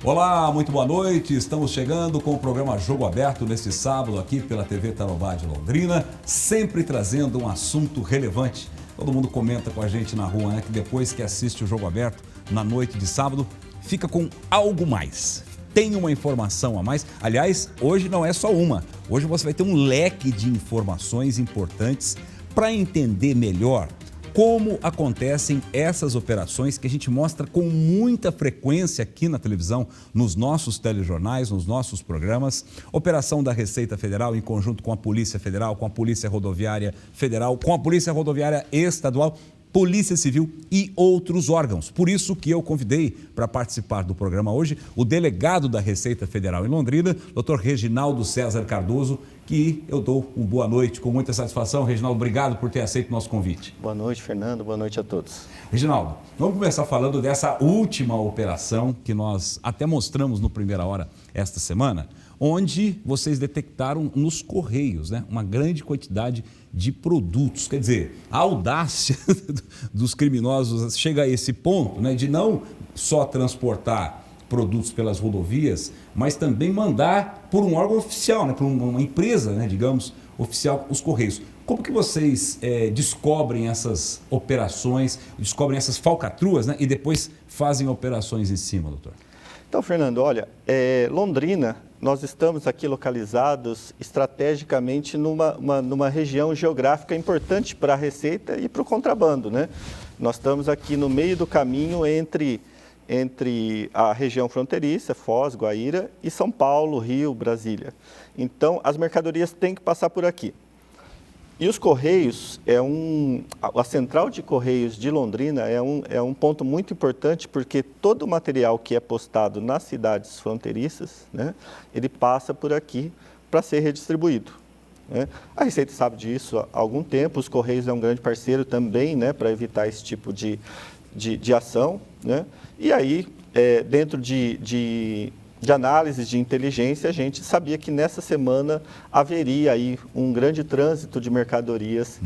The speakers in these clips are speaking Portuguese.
Olá, muito boa noite. Estamos chegando com o programa Jogo Aberto neste sábado aqui pela TV Tarobá de Londrina, sempre trazendo um assunto relevante. Todo mundo comenta com a gente na rua, né, que depois que assiste o Jogo Aberto na noite de sábado, fica com algo mais. Tem uma informação a mais. Aliás, hoje não é só uma. Hoje você vai ter um leque de informações importantes para entender melhor como acontecem essas operações que a gente mostra com muita frequência aqui na televisão, nos nossos telejornais, nos nossos programas. Operação da Receita Federal em conjunto com a Polícia Federal, com a Polícia Rodoviária Federal, com a Polícia Rodoviária Estadual, Polícia Civil e outros órgãos. Por isso que eu convidei para participar do programa hoje o delegado da Receita Federal em Londrina, Dr. Reginaldo César Cardoso, que eu dou uma boa noite com muita satisfação. Reginaldo, obrigado por ter aceito o nosso convite. Boa noite, Fernando. Boa noite a todos. Reginaldo, vamos começar falando dessa última operação que nós até mostramos no Primeira Hora esta semana, onde vocês detectaram nos Correios, né, uma grande quantidade de produtos. Quer dizer, a audácia dos criminosos chega a esse ponto, né, de não só transportar produtos pelas rodovias, mas também mandar por um órgão oficial, né, por uma empresa, né, digamos, oficial, os Correios. Como que vocês descobrem essas operações, descobrem essas falcatruas, né, e depois fazem operações em cima, doutor? Então, Fernando, olha, Londrina, nós estamos aqui localizados estrategicamente numa região geográfica importante para a Receita e para o contrabando, né? Nós estamos aqui no meio do caminho entre a região fronteiriça, Foz, Guaíra, e São Paulo, Rio, Brasília. Então, as mercadorias têm que passar por aqui. E os Correios, a Central de Correios de Londrina é um ponto muito importante, porque todo o material que é postado nas cidades fronteiriças, né, ele passa por aqui para ser redistribuído, né? A Receita sabe disso há algum tempo, os Correios é um grande parceiro também, né, para evitar esse tipo de ação, né? E aí, dentro de análises de inteligência, a gente sabia que nessa semana haveria aí um grande trânsito de mercadorias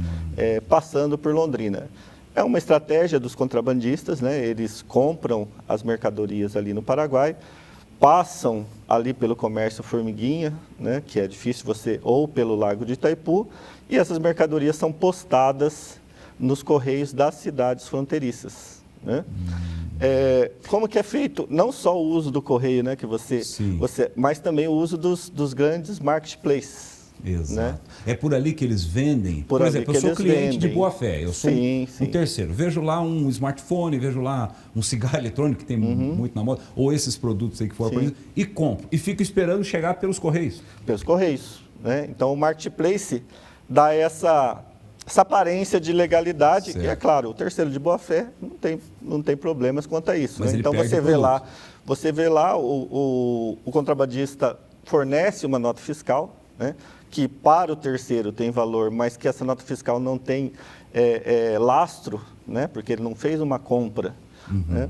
passando por Londrina. É uma estratégia dos contrabandistas, né? Eles compram as mercadorias ali no Paraguai, passam ali pelo comércio formiguinha, né? Que é difícil ou pelo Lago de Itaipu, e essas mercadorias são postadas nos Correios das cidades fronteiriças, né? Como que é feito? Não só o uso do correio, né, que mas também o uso dos grandes marketplaces. Exato. Né? É por ali que eles vendem? Por exemplo, eu sou cliente de boa fé, eu sou um terceiro. Vejo lá um smartphone, vejo lá um cigarro eletrônico que tem muito na moda, ou esses produtos aí que foram produzidos, e compro. E fico esperando chegar pelos Correios. Pelos Correios, né? Então o marketplace dá essa aparência de legalidade, certo. E é claro, o terceiro de boa fé não tem problemas quanto a isso. Né? Então você vê lá o contrabandista fornece uma nota fiscal, né, que para o terceiro tem valor, mas que essa nota fiscal não tem lastro, né, porque ele não fez uma compra. Né?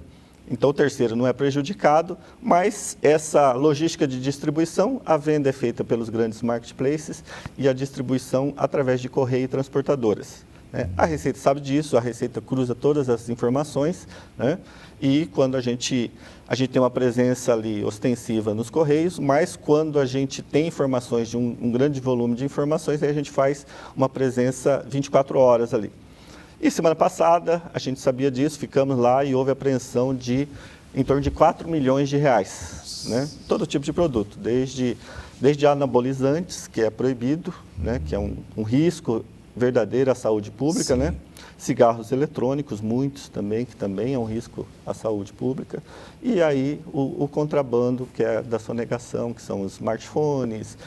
Então o terceiro não é prejudicado, mas essa logística de distribuição, a venda é feita pelos grandes marketplaces e a distribuição através de correio e transportadoras. Né? A Receita sabe disso, a Receita cruza todas as informações, né? E quando a gente tem uma presença ali ostensiva nos Correios, mas quando a gente tem informações de um grande volume de informações, aí a gente faz uma presença 24 horas ali. E semana passada, a gente sabia disso, ficamos lá e houve apreensão de em torno de 4 milhões de reais. Né? Todo tipo de produto, desde anabolizantes, que é proibido, né? Que é um risco verdadeiro à saúde pública, né? Cigarros eletrônicos, muitos também, que também é um risco à saúde pública. E aí o contrabando, que é da sonegação, que são os smartphones,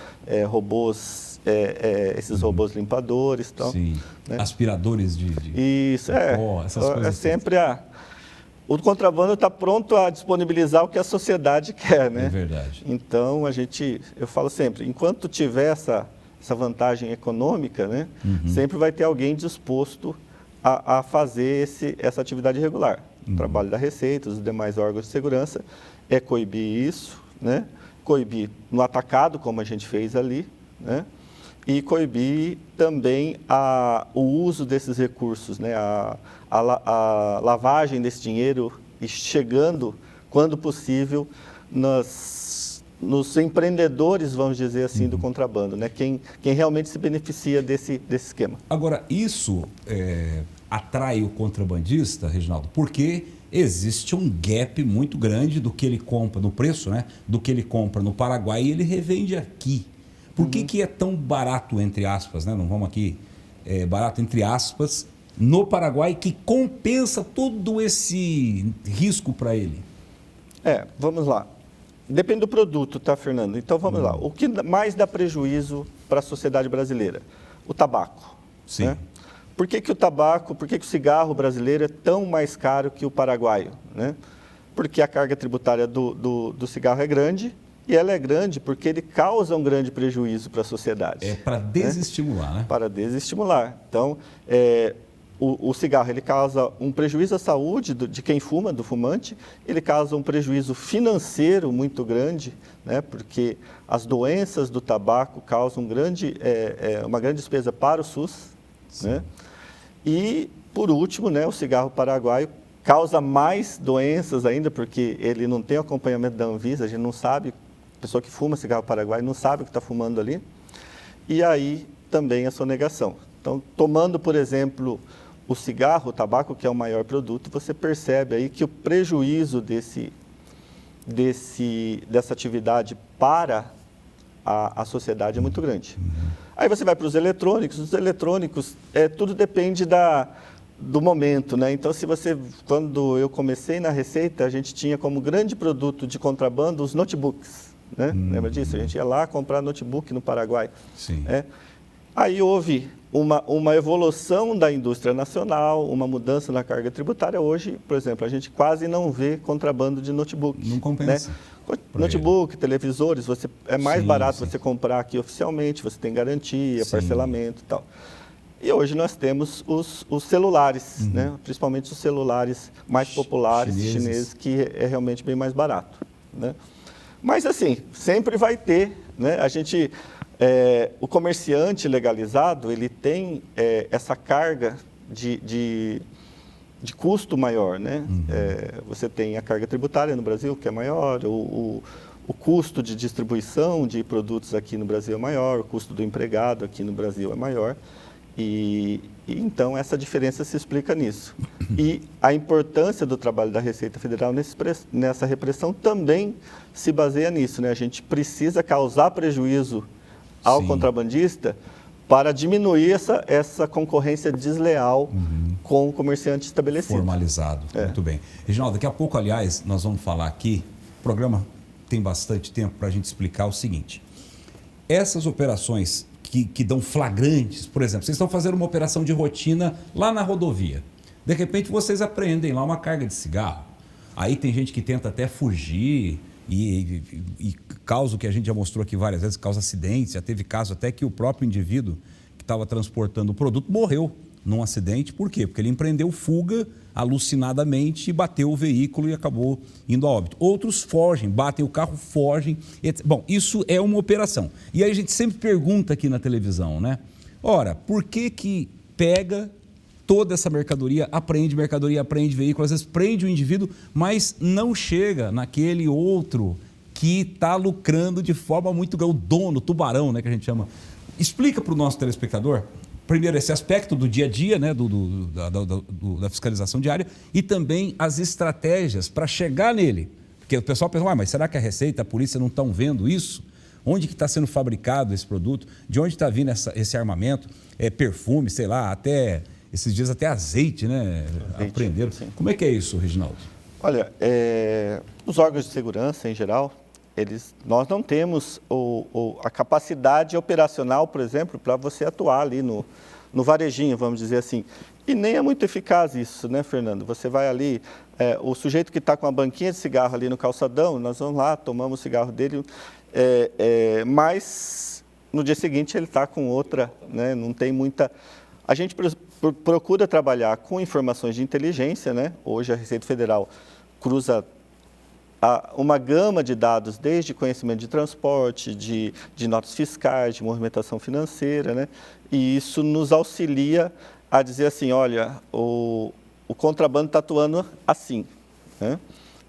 robôs, esses robôs limpadores. Tal, sim, né? Aspiradores de isso, essas coisas. É sempre o contrabando está pronto a disponibilizar o que a sociedade quer, né? É verdade. Então, eu falo sempre, enquanto tiver essa vantagem econômica, né, sempre vai ter alguém disposto a fazer essa atividade regular. O trabalho da Receita, os demais órgãos de segurança, é coibir isso, né? Coibir no atacado, como a gente fez ali, né? E coibir também o uso desses recursos, né? A lavagem desse dinheiro e chegando, quando possível, nos empreendedores, vamos dizer assim, do contrabando, né? Quem realmente se beneficia desse esquema. Agora, isso atrai o contrabandista, Reginaldo, porque existe um gap muito grande do que ele compra, no preço, né? Do que ele compra no Paraguai e ele revende aqui. Por que é tão barato, entre aspas, né? Não vamos aqui, barato entre aspas, no Paraguai, que compensa todo esse risco para ele? Vamos lá. Depende do produto, tá, Fernando? Então, vamos lá. O que mais dá prejuízo para a sociedade brasileira? O tabaco. Sim. Né? Por que o cigarro brasileiro é tão mais caro que o paraguaio? Né? Porque a carga tributária do cigarro é grande, e ela é grande porque ele causa um grande prejuízo para a sociedade. É para desestimular, né? Para desestimular. Então, o cigarro ele causa um prejuízo à saúde de quem fuma, do fumante, ele causa um prejuízo financeiro muito grande, né, porque as doenças do tabaco causam uma grande despesa para o SUS. Né? E, por último, né, o cigarro paraguaio causa mais doenças ainda, porque ele não tem acompanhamento da Anvisa, a gente não sabe, a pessoa que fuma cigarro paraguaio não sabe o que está fumando ali, e aí também a sonegação. Então, tomando, por exemplo, o cigarro, o tabaco, que é o maior produto, você percebe aí que o prejuízo dessa atividade para a sociedade é muito grande. Aí você vai para os eletrônicos tudo depende do momento, né? Então, quando eu comecei na Receita, a gente tinha como grande produto de contrabando os notebooks, né? Lembra disso? A gente ia lá comprar notebook no Paraguai. Sim. Aí houve uma evolução da indústria nacional, uma mudança na carga tributária. Hoje, por exemplo, a gente quase não vê contrabando de notebook. Não compensa. Né? Notebook, televisores, é mais barato você comprar aqui oficialmente, você tem garantia, parcelamento e tal. E hoje nós temos os celulares, né? Principalmente os celulares mais populares, chineses, que é realmente bem mais barato. Né? Mas assim, sempre vai ter, né? O comerciante legalizado, ele tem essa carga de custo maior, né? Você tem a carga tributária no Brasil, que é maior, o custo de distribuição de produtos aqui no Brasil é maior, o custo do empregado aqui no Brasil é maior, e então essa diferença se explica nisso. E a importância do trabalho da Receita Federal nessa repressão também se baseia nisso, né? A gente precisa causar prejuízo ao contrabandista para diminuir essa concorrência desleal com o comerciante estabelecido. Formalizado. Muito bem. Reginaldo, daqui a pouco, aliás, nós vamos falar aqui, o programa tem bastante tempo para a gente explicar o seguinte. Essas operações que dão flagrantes, por exemplo, vocês estão fazendo uma operação de rotina lá na rodovia. De repente, vocês apreendem lá uma carga de cigarro. Aí tem gente que tenta até fugir e causa o que a gente já mostrou aqui várias vezes, causa acidentes. Já teve caso até que o próprio indivíduo que estava transportando o produto morreu num acidente. Por quê? Porque ele empreendeu fuga alucinadamente e bateu o veículo e acabou indo a óbito. Outros fogem, batem o carro, fogem, etc. Bom, isso é uma operação. E aí a gente sempre pergunta aqui na televisão, né? Ora, por que pega toda essa mercadoria, apreende veículo, às vezes prende o indivíduo, mas não chega naquele outro que está lucrando de forma muito grande, o dono, o tubarão, né, que a gente chama. Explica para o nosso telespectador, primeiro, esse aspecto do dia a dia, né, da fiscalização diária, e também as estratégias para chegar nele. Porque o pessoal pensa, mas será que a Receita, a polícia não estão vendo isso? Onde que está sendo fabricado esse produto? De onde está vindo esse armamento? Perfume, sei lá, até esses dias até azeite, né? Aprenderam. Sim. Como é que é isso, Reginaldo? Olha, os órgãos de segurança, em geral, nós não temos a capacidade operacional, por exemplo, para você atuar ali no varejinho, vamos dizer assim. E nem é muito eficaz isso, né, Fernando? Você vai ali, o sujeito que está com uma banquinha de cigarro ali no calçadão, nós vamos lá, tomamos o cigarro dele, mas no dia seguinte ele está com outra, né? Não tem muita... A gente procura trabalhar com informações de inteligência, né? Hoje a Receita Federal cruza uma gama de dados, desde conhecimento de transporte, de notas fiscais, de movimentação financeira, né? E isso nos auxilia a dizer assim, olha, o contrabando está atuando assim, né?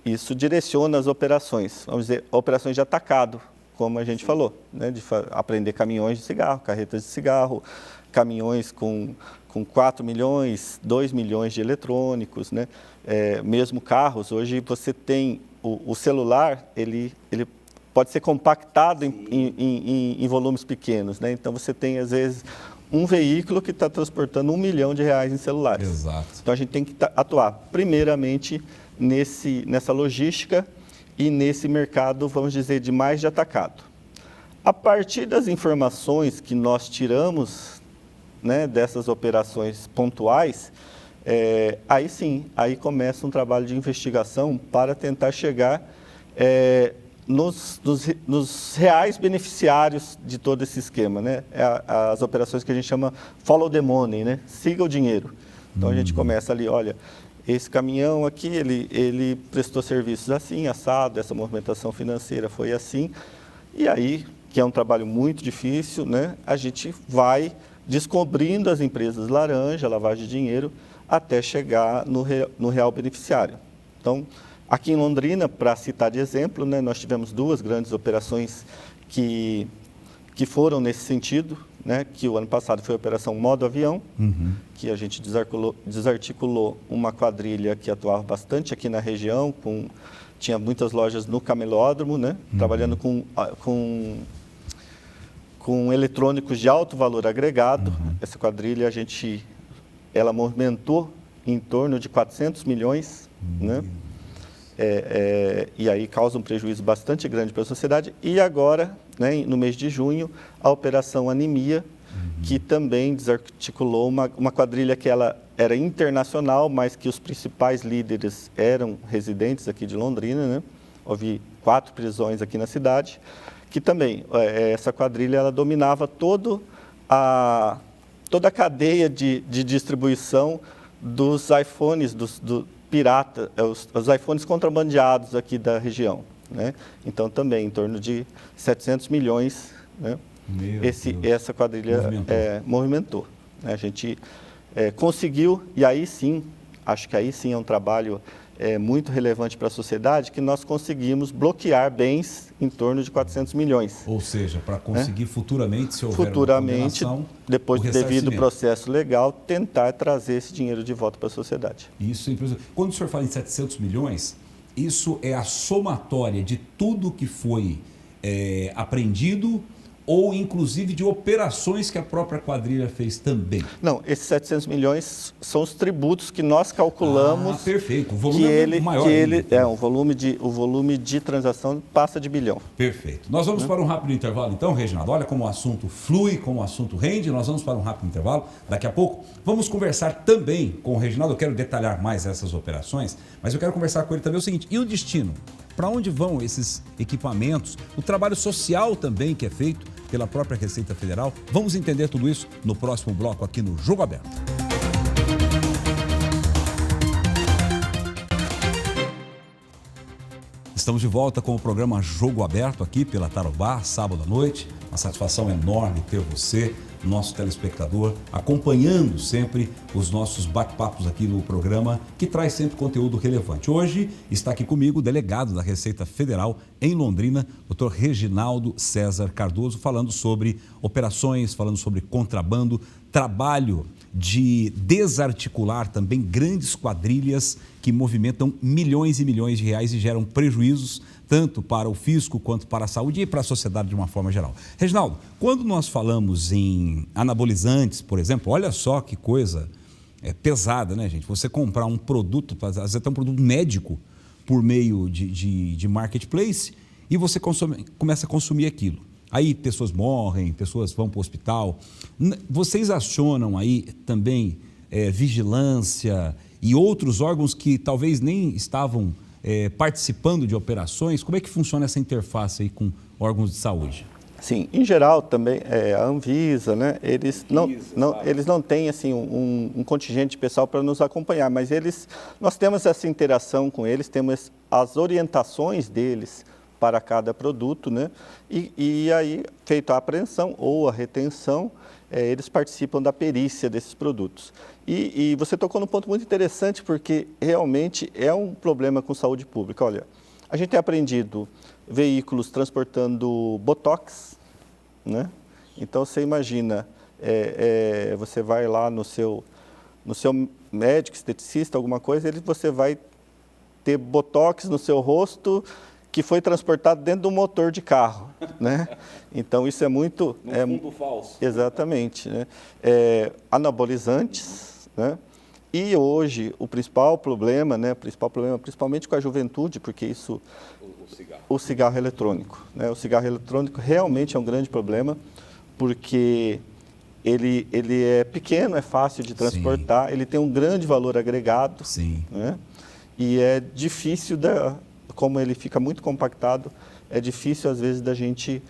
isso direciona as operações, vamos dizer, operações de atacado, como a gente falou, né? De apreender caminhões de cigarro, carretas de cigarro, caminhões com 4 milhões, 2 milhões de eletrônicos, né? Mesmo carros, hoje você tem o celular, ele pode ser compactado em volumes pequenos, né? Então você tem, às vezes, um veículo que está transportando R$1 milhão em celulares. Exato. Então a gente tem que atuar primeiramente nessa logística e nesse mercado, vamos dizer, de mais de atacado. A partir das informações que nós tiramos, né, dessas operações pontuais, aí sim, aí começa um trabalho de investigação para tentar chegar nos reais beneficiários de todo esse esquema, né? As operações que a gente chama follow the money, né? Siga o dinheiro. Então a gente começa ali, olha, esse caminhão aqui, ele prestou serviços assim, assado, essa movimentação financeira foi assim, e aí, que é um trabalho muito difícil, né? A gente vai descobrindo as empresas laranja, lavagem de dinheiro, até chegar no real beneficiário. Então, aqui em Londrina, para citar de exemplo, né, nós tivemos 2 grandes operações que foram nesse sentido, né, que o ano passado foi a Operação Modo Avião, que a gente desarticulou uma quadrilha que atuava bastante aqui na região, tinha muitas lojas no camelódromo, né, trabalhando com eletrônicos de alto valor agregado. Essa quadrilha, ela movimentou em torno de 400 milhões, né? E aí causa um prejuízo bastante grande para a sociedade. E agora, né, no mês de junho, a Operação Anemia, que também desarticulou uma quadrilha que ela era internacional, mas que os principais líderes eram residentes aqui de Londrina, né? Houve 4 prisões aqui na cidade, que também, essa quadrilha, ela dominava toda a cadeia de distribuição dos iPhones, do pirata, os iPhones contrabandeados aqui da região, né? Então, também, em torno de 700 milhões, né? Essa quadrilha movimentou. A gente conseguiu, e aí sim, acho que aí sim é um trabalho muito relevante para a sociedade, que nós conseguimos bloquear bens em torno de 400 milhões. Ou seja, para conseguir futuramente, se houver uma condenação, depois do devido processo legal, tentar trazer esse dinheiro de volta para a sociedade. Isso é impressionante. Quando o senhor fala em 700 milhões, isso é a somatória de tudo que foi apreendido ou inclusive de operações que a própria quadrilha fez também? Não, esses 700 milhões são os tributos que nós calculamos. Perfeito. O volume é maior. O volume de transação passa de bilhão. Perfeito. Nós vamos para um rápido intervalo então, Reginaldo. Olha como o assunto flui, como o assunto rende. Nós vamos para um rápido intervalo. Daqui a pouco vamos conversar também com o Reginaldo. Eu quero detalhar mais essas operações, mas eu quero conversar com ele também o seguinte: e o destino? Para onde vão esses equipamentos? O trabalho social também que é feito pela própria Receita Federal. Vamos entender tudo isso no próximo bloco aqui no Jogo Aberto. Estamos de volta com o programa Jogo Aberto aqui pela Tarobá, sábado à noite. Uma satisfação enorme ter você, nosso telespectador, acompanhando sempre os nossos bate-papos aqui no programa, que traz sempre conteúdo relevante. Hoje está aqui comigo o delegado da Receita Federal em Londrina, Dr. Reginaldo César Cardoso, falando sobre operações, falando sobre contrabando, trabalho de desarticular também grandes quadrilhas que movimentam milhões e milhões de reais e geram prejuízos tanto para o fisco quanto para a saúde e para a sociedade de uma forma geral. Reginaldo, quando nós falamos em anabolizantes, por exemplo, olha só que coisa pesada, né, gente? Você comprar um produto, às vezes até um produto médico, por meio de marketplace, e você começa a consumir aquilo. Aí pessoas morrem, pessoas vão para o hospital. Vocês acionam aí também vigilância e outros órgãos que talvez nem estavam participando de operações? Como é que funciona essa interface aí com órgãos de saúde? Sim, em geral também a Anvisa, né? Eles não têm assim um contingente de pessoal para nos acompanhar, mas nós temos essa interação com eles, temos as orientações deles para cada produto, né? E aí, feita a apreensão ou a retenção, eles participam da perícia desses produtos. E você tocou num ponto muito interessante, porque realmente é um problema com saúde pública. Olha, a gente tem apreendido veículos transportando botox, né? Então, você imagina, você vai lá no seu médico, esteticista, alguma coisa, você vai ter botox no seu rosto que foi transportado dentro de um motor de carro, né? Então, isso é muito... No fundo falso. Exatamente, né? Anabolizantes, né? E hoje, o principal problema, principalmente com a juventude, porque isso... O cigarro eletrônico, né? O cigarro eletrônico realmente é um grande problema, porque ele é pequeno, é fácil de transportar, ele tem um grande valor agregado, né? E é difícil, como ele fica muito compactado, é difícil às vezes da gente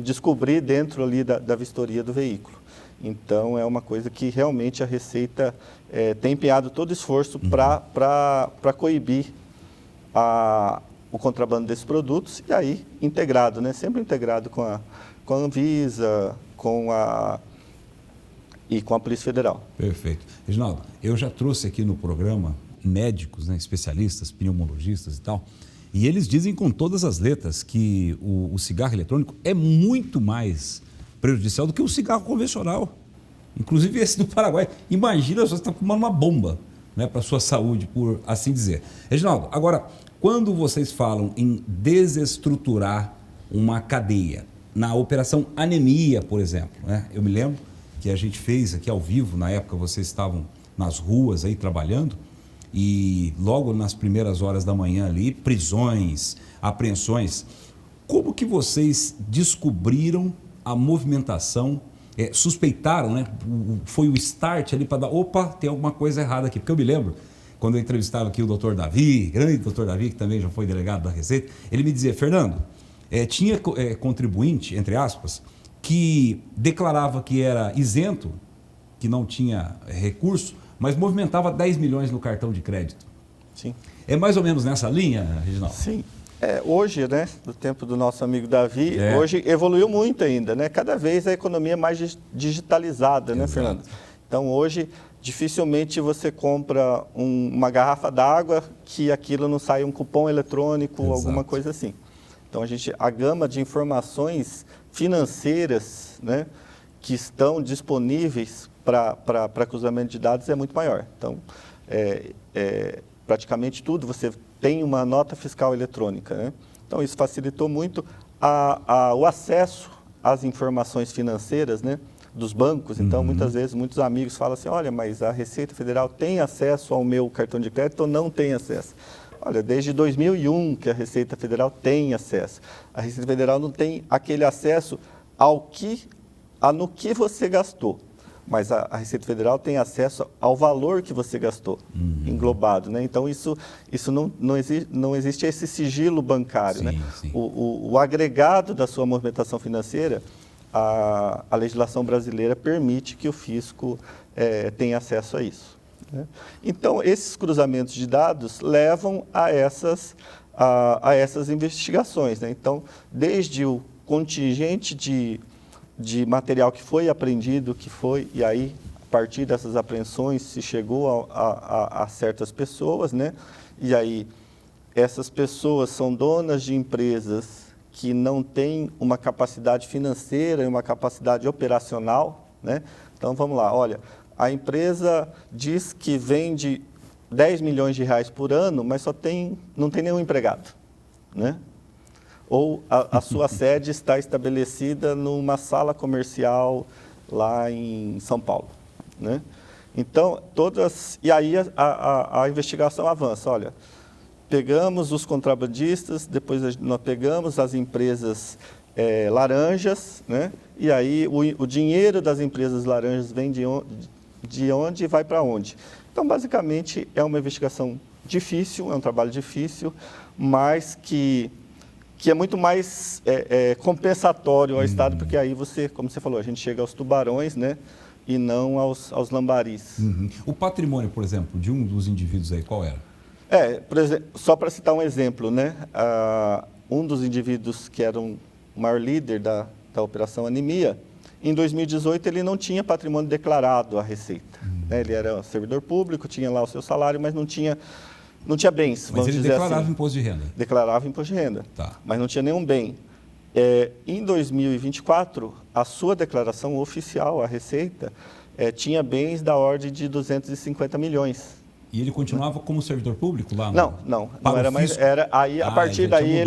descobrir dentro ali da vistoria do veículo. Então, é uma coisa que realmente a Receita tem empenhado todo o esforço para coibir o contrabando desses produtos, e aí integrado, né? Sempre integrado com a Anvisa, com a Polícia Federal. Perfeito. Reginaldo, eu já trouxe aqui no programa médicos, né, especialistas, pneumologistas e tal, e eles dizem com todas as letras que o cigarro eletrônico é muito mais prejudicial do que o cigarro convencional. Inclusive esse do Paraguai. Imagina, você está fumando uma bomba, né, para a sua saúde, por assim dizer. Reginaldo, agora, quando vocês falam em desestruturar uma cadeia, na Operação Anemia, por exemplo, né, eu me lembro que a gente fez aqui ao vivo, na época vocês estavam nas ruas aí trabalhando, e logo nas primeiras horas da manhã ali, prisões, apreensões. Como que vocês descobriram a movimentação, suspeitaram, né? Foi o start ali para dar, opa, tem alguma coisa errada aqui. Porque eu me lembro, quando eu entrevistava aqui o doutor Davi, grande doutor Davi, que também já foi delegado da Receita, ele me dizia, Fernando, tinha contribuinte, entre aspas, que declarava que era isento, que não tinha recurso, mas movimentava 10 milhões no cartão de crédito. Sim. É mais ou menos nessa linha, Reginaldo? Sim. Hoje, né, do tempo do nosso amigo Davi, hoje evoluiu muito ainda, né? Cada vez a economia é mais digitalizada, né, Fernando? Então, hoje, dificilmente você compra uma garrafa d'água que aquilo não sai um cupom eletrônico, alguma coisa assim. Então, a gama de informações financeiras, né, que estão disponíveis para cruzamento de dados é muito maior. Então, praticamente tudo você tem uma nota fiscal eletrônica, né? Então, isso facilitou muito o acesso às informações financeiras, né, dos bancos. Então, muitas vezes, muitos amigos falam assim, olha, mas a Receita Federal tem acesso ao meu cartão de crédito ou não tem acesso? Olha, desde 2001 que a Receita Federal tem acesso. A Receita Federal não tem aquele acesso no que você gastou. Mas a Receita Federal tem acesso ao valor que você gastou, englobado, né? Então, isso não existe esse sigilo bancário, né? Sim. O agregado da sua movimentação financeira, a legislação brasileira permite que o fisco tenha acesso a isso, né? Então, esses cruzamentos de dados levam a essas investigações, né? Então, desde o contingente de material que foi apreendido, e aí, a partir dessas apreensões, se chegou a certas pessoas, né? E aí, essas pessoas são donas de empresas que não têm uma capacidade financeira e uma capacidade operacional, né? Então, vamos lá, olha, a empresa diz que vende 10 milhões de reais por ano, mas não tem nenhum empregado, né? Ou a sua sede está estabelecida numa sala comercial lá em São Paulo, né? Então, e aí a investigação avança. Olha, pegamos os contrabandistas, depois nós pegamos as empresas laranjas, né? E aí o dinheiro das empresas laranjas vem de onde e vai para onde. Então, basicamente, é uma investigação difícil, é um trabalho difícil, mas que é muito mais compensatório ao Estado, porque aí como você falou, a gente chega aos tubarões, né, e não aos lambaris. O patrimônio, por exemplo, de um dos indivíduos aí, qual era? Por exemplo, só para citar um exemplo, né, um dos indivíduos que era o maior líder da Operação Anemia, em 2018 ele não tinha patrimônio declarado à Receita. Né? Ele era servidor público, tinha lá o seu salário, mas não tinha bens, Mas ele dizer declarava assim. imposto de renda? Declarava imposto de renda, Tá. mas não tinha nenhum bem. Em 2024, a sua declaração oficial à Receita tinha bens da ordem de 250 milhões. E ele continuava como servidor público lá? Não era mais. A partir daí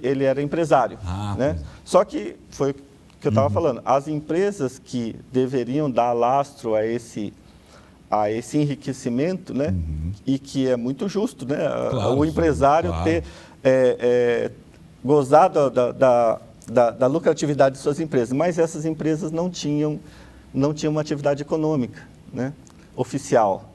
ele era empresário. Né? Só que foi o que eu estava falando. As empresas que deveriam dar lastro a esse enriquecimento, né? E que é muito justo, né? Claro, o empresário ter gozado da lucratividade de suas empresas, mas essas empresas não tinham uma atividade econômica, né? Oficial.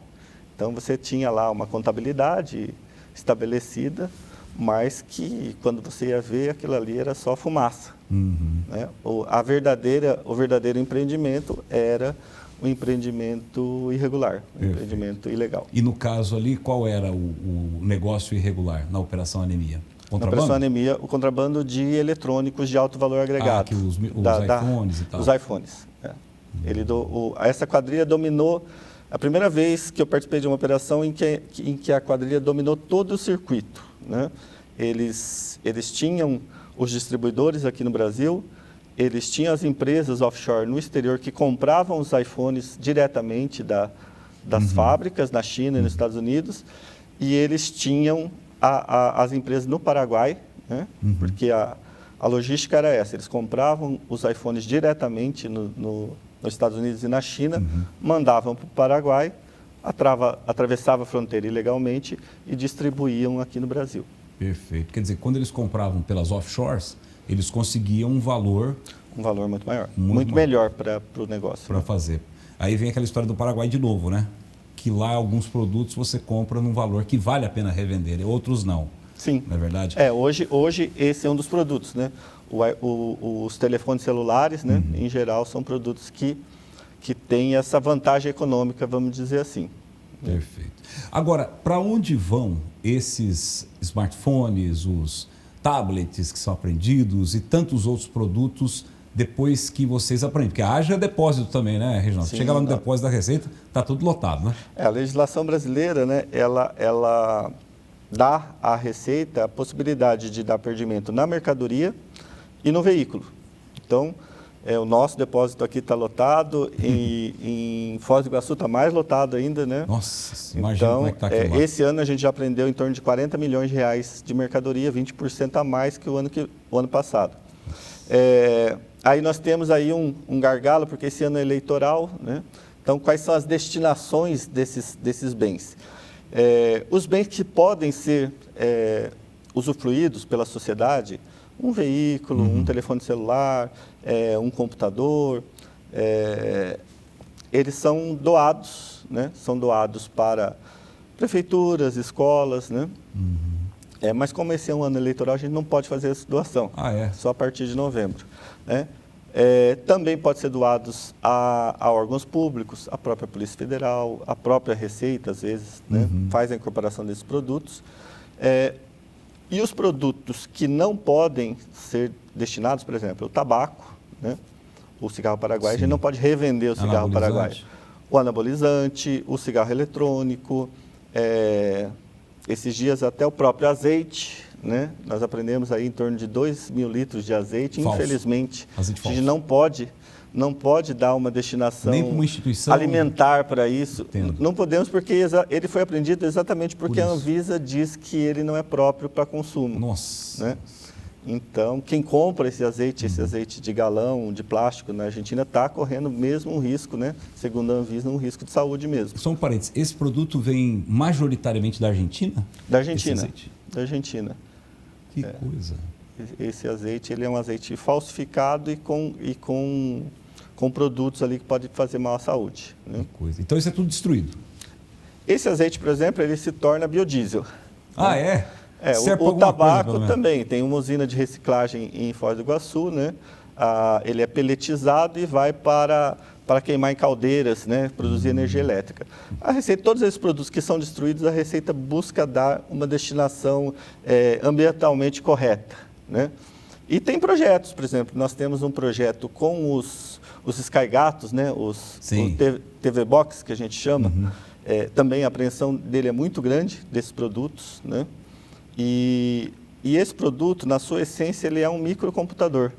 Então, você tinha lá uma contabilidade estabelecida, mas que, quando você ia ver, aquilo ali era só fumaça. Né? O verdadeiro empreendimento era um empreendimento irregular, um empreendimento ilegal. E, no caso ali, qual era o negócio irregular na Operação Anemia? Na Operação Anemia, o contrabando de eletrônicos de alto valor agregado. Que os iPhones e tal. Os iPhones. Essa quadrilha dominou. A primeira vez que eu participei de uma operação em que a quadrilha dominou todo o circuito. Né? Eles tinham os distribuidores aqui no Brasil, eles tinham as empresas offshore no exterior que compravam os iPhones diretamente das fábricas na China e nos Estados Unidos, e eles tinham as empresas no Paraguai, né? Porque a logística era essa, eles compravam os iPhones diretamente nos Estados Unidos e na China, mandavam para o Paraguai, atravessava a fronteira ilegalmente e distribuíam aqui no Brasil. Perfeito. Quer dizer, quando eles compravam pelas offshores, eles conseguiam um valor... Um valor muito maior. Muito melhor para o negócio. Para fazer. Aí vem aquela história do Paraguai de novo, né? Que lá alguns produtos você compra num valor que vale a pena revender, outros não. Sim. Não é verdade? Hoje esse é um dos produtos, né? Os telefones celulares, né? Em geral, são produtos que têm essa vantagem econômica, vamos dizer assim. Perfeito. Agora, para onde vão esses smartphones, os tablets que são apreendidos e tantos outros produtos depois que vocês aprendem? Porque haja depósito também, né, Reginaldo? Chega lá no depósito da Receita, está tudo lotado, né? A legislação brasileira, né, ela dá à Receita a possibilidade de dar perdimento na mercadoria e no veículo. Então, o nosso depósito aqui está lotado, em Foz do Iguaçu está mais lotado ainda, né? Nossa, imagina como é que está aqui lá. Esse ano a gente já apreendeu em torno de 40 milhões de reais de mercadoria, 20% a mais que o ano passado. Aí nós temos aí um gargalo, porque esse ano é eleitoral, né? Então, quais são as destinações desses bens? Os bens que podem ser usufruídos pela sociedade, um veículo, um telefone celular, um computador, eles são doados, né? São doados para prefeituras, escolas, né? Mas como esse é um ano eleitoral, a gente não pode fazer essa doação. Só a partir de novembro. Né? Também pode ser doados a órgãos públicos, a própria Polícia Federal, a própria Receita, às vezes, né? Faz a incorporação desses produtos. E os produtos que não podem ser destinados, por exemplo, o tabaco, né? O cigarro paraguaio, a gente não pode revender o cigarro paraguaio. O anabolizante, o cigarro eletrônico, esses dias até o próprio azeite, né? Nós aprendemos aí em torno de 2.000 litros de azeite. Falso. Infelizmente, azeite a gente não pode dar uma destinação nem para uma instituição alimentar para isso. Entendo. Não podemos, porque ele foi apreendido exatamente porque a Anvisa diz que ele não é próprio para consumo. Nossa. Né? Então, quem compra esse azeite de galão, de plástico na Argentina, está correndo mesmo um risco, né? Segundo a Anvisa, um risco de saúde mesmo. Só um parênteses, esse produto vem majoritariamente da Argentina? Da Argentina. Da Argentina. Que coisa. Esse azeite, ele é um azeite falsificado e com produtos ali que podem fazer mal à saúde. Né? Que coisa. Então isso é tudo destruído? Esse azeite, por exemplo, ele se torna biodiesel. Ah, é? O tabaco também. Tem uma usina de reciclagem em Foz do Iguaçu, né? ele é peletizado e vai para queimar em caldeiras, né, produzir energia elétrica. A Receita, todos esses produtos que são destruídos, a Receita busca dar uma destinação ambientalmente correta, né? E tem projetos, por exemplo, nós temos um projeto com os Sky Gatos, né, os TV Box, que a gente chama. Também a apreensão dele é muito grande, desses produtos, né? E esse produto, na sua essência, ele é um microcomputador.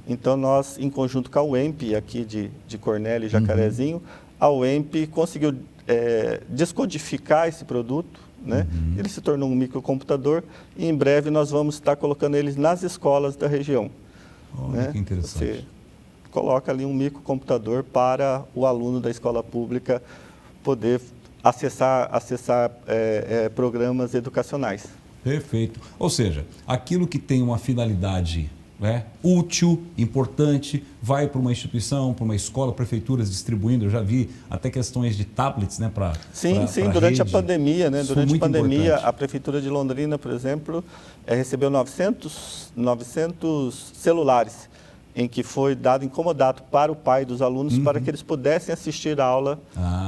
Então, nós, em conjunto com a UEMP, aqui de Cornélio e Jacarezinho, a UEMP conseguiu descodificar esse produto, né? Ele se tornou um microcomputador e, em breve, nós vamos estar colocando eles nas escolas da região. Olha, que interessante. Você coloca ali um microcomputador para o aluno da escola pública poder acessar programas educacionais. Perfeito. Ou seja, aquilo que tem uma finalidade, né, útil, importante, vai para uma instituição, para uma escola, prefeituras distribuindo. Eu já vi até questões de tablets, né, para Sim, durante a pandemia, né? Durante a pandemia, importante. A Prefeitura de Londrina, por exemplo, recebeu 900 celulares, em que foi dado incomodato para o pai dos alunos para que eles pudessem assistir a aula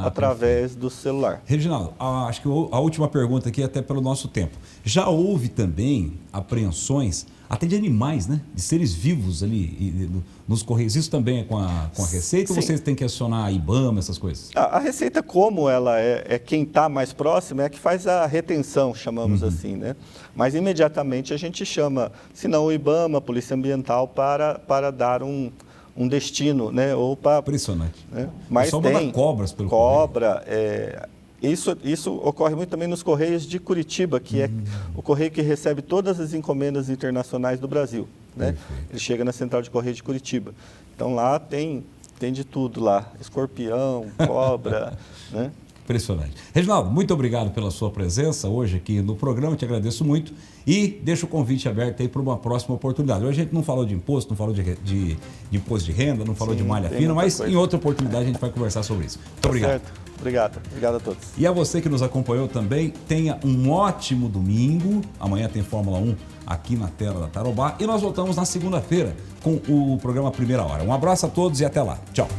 através do celular. Reginaldo, acho que a última pergunta aqui, até pelo nosso tempo. Já houve também apreensões até de animais, né? De seres vivos ali nos Correios. Isso também é com a Receita? Sim. Ou vocês têm que acionar a IBAMA, essas coisas? A Receita, como ela é quem está mais próximo, é que faz a retenção, chamamos assim, né? Mas imediatamente a gente chama, se não o IBAMA, a Polícia Ambiental, para dar um destino, né? Impressionante. Né? Mas só mandar cobras pelo cobra, Isso ocorre muito também nos Correios de Curitiba, que é o correio que recebe todas as encomendas internacionais do Brasil, né? Ele chega na Central de Correio de Curitiba. Então lá tem de tudo lá, escorpião, cobra, né? Impressionante. Reginaldo, muito obrigado pela sua presença hoje aqui no programa, te agradeço muito e deixo o convite aberto aí para uma próxima oportunidade. Hoje a gente não falou de imposto, não falou de imposto de renda, não falou de malha fina, mas em outra oportunidade a gente vai conversar sobre isso. Muito obrigado. Certo. Obrigado a todos. E a você que nos acompanhou também, tenha um ótimo domingo. Amanhã tem Fórmula 1 aqui na tela da Tarobá e nós voltamos na segunda-feira com o programa Primeira Hora. Um abraço a todos e até lá. Tchau.